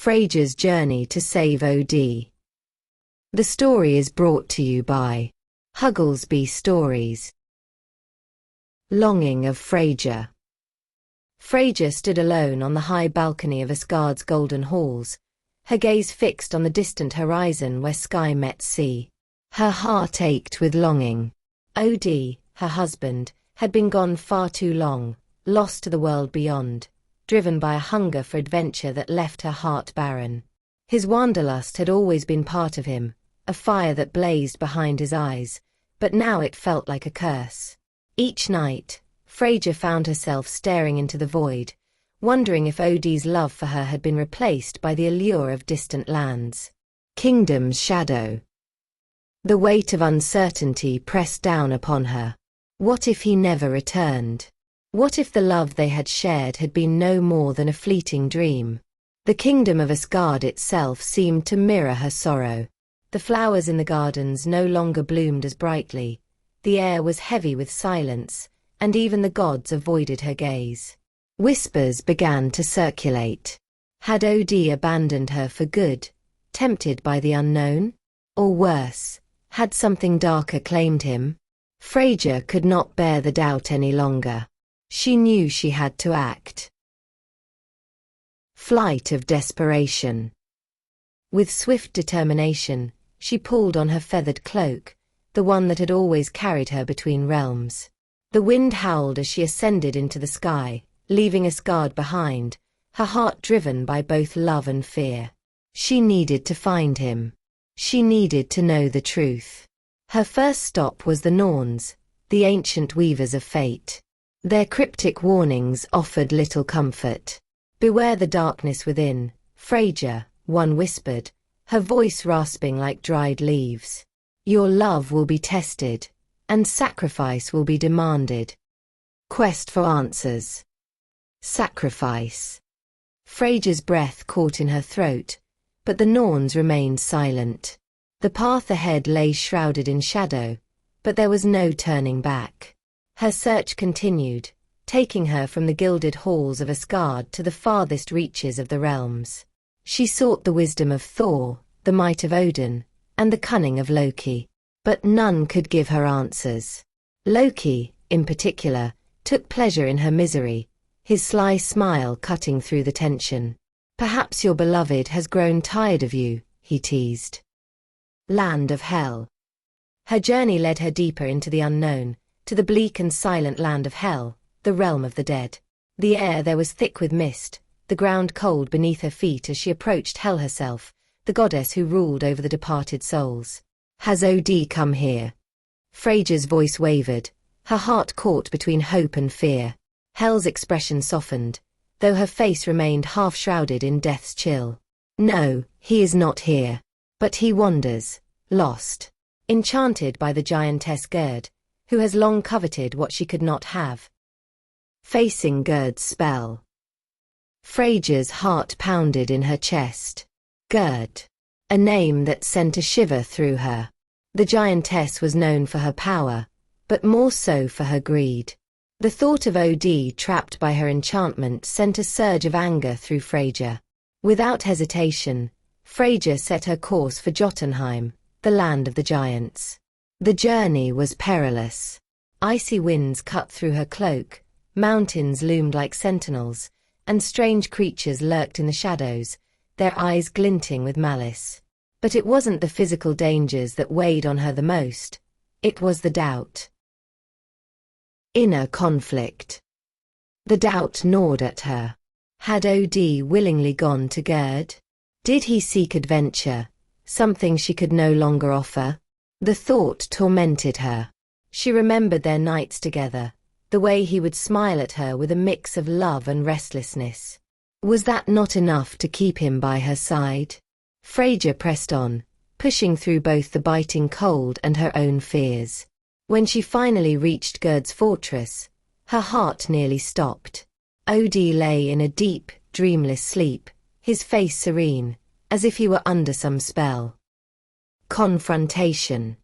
Freyja's journey to save Odin. The story is brought to you by Hugglesby Stories. Longing of Freyja. Freyja stood alone on the high balcony of Asgard's golden halls, her gaze fixed on the distant horizon where sky met sea. Her heart ached with longing. Odin, her husband, had been gone far too long, lost to the world beyond, driven by a hunger for adventure that left her heart barren. His wanderlust had always been part of him, a fire that blazed behind his eyes, but now it felt like a curse. Each night, Freyja found herself staring into the void, wondering if Odin's love for her had been replaced by the allure of distant lands. Kingdom's shadow. The weight of uncertainty pressed down upon her. What if he never returned? What if the love they had shared had been no more than a fleeting dream? The kingdom of Asgard itself seemed to mirror her sorrow. The flowers in the gardens no longer bloomed as brightly, the air was heavy with silence, and even the gods avoided her gaze. Whispers began to circulate. Had Odin abandoned her for good, tempted by the unknown? Or worse, had something darker claimed him? Freyja could not bear the doubt any longer. She knew she had to act. Flight of desperation. With swift determination, she pulled on her feathered cloak, the one that had always carried her between realms. The wind howled as she ascended into the sky, leaving Asgard behind, her heart driven by both love and fear. She needed to find him. She needed to know the truth. Her first stop was the Norns, the ancient weavers of fate. Their cryptic warnings offered little comfort. "Beware the darkness within, Freyja," one whispered, her voice rasping like dried leaves. "Your love will be tested, and sacrifice will be demanded." Quest for answers. Sacrifice. Freyja's breath caught in her throat, but the Norns remained silent. The path ahead lay shrouded in shadow, but there was no turning back. Her search continued, taking her from the gilded halls of Asgard to the farthest reaches of the realms. She sought the wisdom of Thor, the might of Odin, and the cunning of Loki. But none could give her answers. Loki, in particular, took pleasure in her misery, his sly smile cutting through the tension. "Perhaps your beloved has grown tired of you," he teased. Land of Hell. Her journey led her deeper into the unknown, to the bleak and silent land of Hell, the realm of the dead. The air there was thick with mist, the ground cold beneath her feet as she approached Hel herself, the goddess who ruled over the departed souls. "Has Odin come here?" Freyja's voice wavered, her heart caught between hope and fear. Hel's expression softened, though her face remained half-shrouded in death's chill. "No, he is not here. But he wanders, lost, enchanted by the giantess Gerd, who has long coveted what she could not have." Facing Gerd's spell. Freyja's heart pounded in her chest. Gerd. A name that sent a shiver through her. The giantess was known for her power, but more so for her greed. The thought of Odin trapped by her enchantment sent a surge of anger through Freyja. Without hesitation, Freyja set her course for Jotunheim, the land of the giants. The journey was perilous. Icy winds cut through her cloak, mountains loomed like sentinels, and strange creatures lurked in the shadows, their eyes glinting with malice. But it wasn't the physical dangers that weighed on her the most. It was the doubt. Inner conflict. The doubt gnawed at her. Had Odin willingly gone to Gerd? Did he seek adventure, something she could no longer offer? The thought tormented her. She remembered their nights together, the way he would smile at her with a mix of love and restlessness. Was that not enough to keep him by her side? Freyja pressed on, pushing through both the biting cold and her own fears. When she finally reached Gerd's fortress, her heart nearly stopped. Odin lay in a deep, dreamless sleep, his face serene, as if he were under some spell. Confrontation.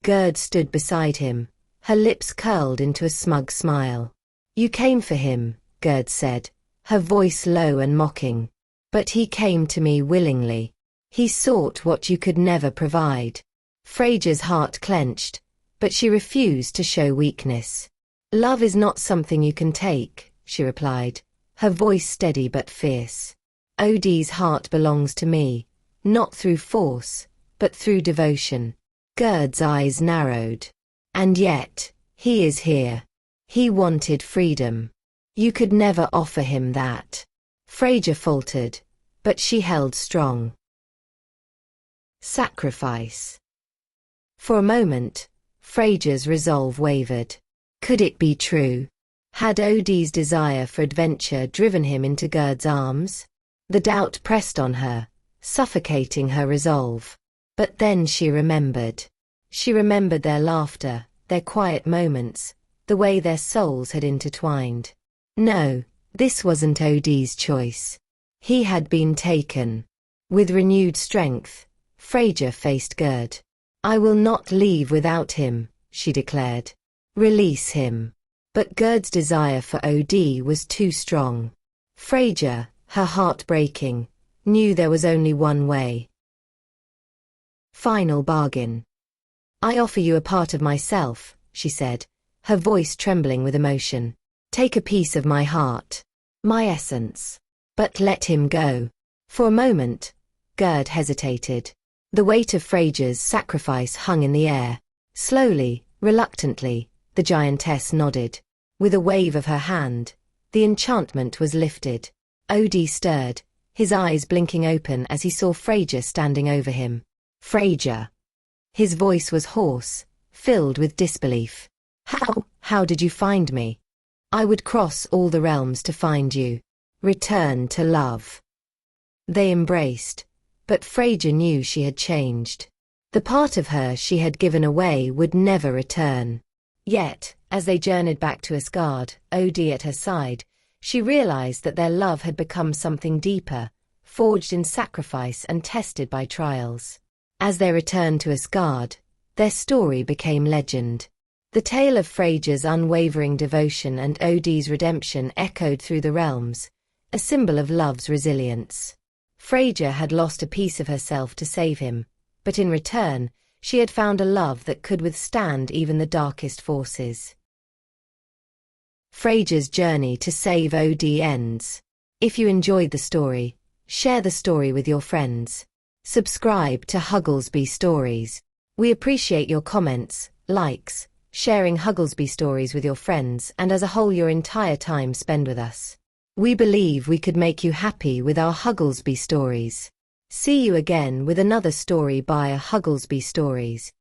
Gerd stood beside him, her lips curled into a smug smile. "You came for him," Gerd said, her voice low and mocking. But he came to me willingly. He sought what you could never provide. Freyja's heart clenched, but she refused to show weakness. Love is not something you can take, she replied, her voice steady but fierce. Odin's heart belongs to me, not through force, but through devotion. Gerd's eyes narrowed. And yet, he is here. He wanted freedom. You could never offer him that. Freyja faltered, but she held strong. Sacrifice. For a moment, Freyja's resolve wavered. Could it be true? Had Odin's desire for adventure driven him into Gerd's arms? The doubt pressed on her, suffocating her resolve. But then she remembered. She remembered their laughter, their quiet moments, the way their souls had intertwined. No, this wasn't Odin's choice. He had been taken. With renewed strength, Freyja faced Gerd. I will not leave without him, she declared. Release him. But Gerd's desire for Odin was too strong. Freyja, her heart breaking, knew there was only one way. Final bargain. I offer you a part of myself, she said, her voice trembling with emotion. Take a piece of my heart, my essence. But let him go. For a moment, Gerd hesitated. The weight of Freyja's sacrifice hung in the air. Slowly, reluctantly, the giantess nodded. With a wave of her hand, the enchantment was lifted. Odin stirred, his eyes blinking open as he saw Freyja standing over him. Freyja. His voice was hoarse, filled with disbelief. How did you find me? I would cross all the realms to find you. Return to love. They embraced, but Freyja knew she had changed. The part of her she had given away would never return. Yet, as they journeyed back to Asgard, Odin at her side, she realized that their love had become something deeper, forged in sacrifice and tested by trials. As they returned to Asgard, their story became legend. The tale of Freyja's unwavering devotion and Odin's redemption echoed through the realms, a symbol of love's resilience. Freyja had lost a piece of herself to save him, but in return, she had found a love that could withstand even the darkest forces. Freyja's journey to save Odin ends. If you enjoyed the story, share the story with your friends. Subscribe to Hugglesby Stories. We appreciate your comments, likes, sharing Hugglesby stories with your friends and as a whole your entire time spent with us. We believe we could make you happy with our Hugglesby stories. See you again with another story by Hugglesby Stories.